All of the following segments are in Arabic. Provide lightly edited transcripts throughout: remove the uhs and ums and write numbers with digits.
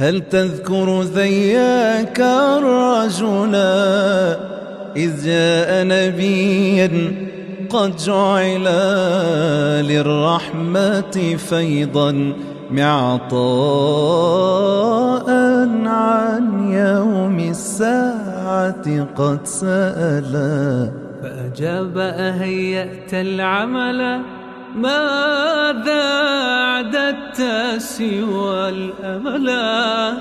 هل تذكر ذياك الرجلا إذ جاء نبيا قد جعل للرحمة فيضا معطاء عن يوم الساعة قد سألا فأجاب: أهيأت العمل ماذا أعددت سوى الأملا؟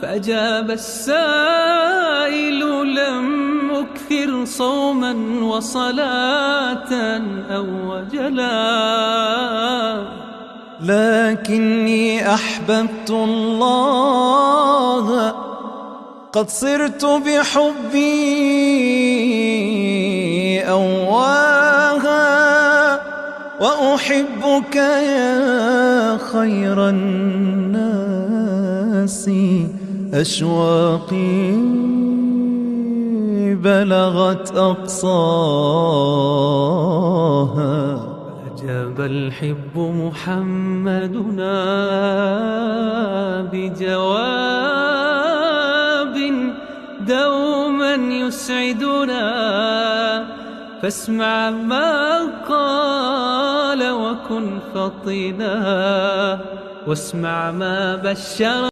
فأجاب السائل: لم أكثر صوما وصلاة أو وجلا، لكني أحببت الله قد صرت بحبي أواها، وأحبك يا خير الناس أشواقي بلغت أقصاها. فأجاب الحب محمدنا بجواب دوما يسعدنا، فاسمع ما قال وكن فطنا، واسمع ما بشر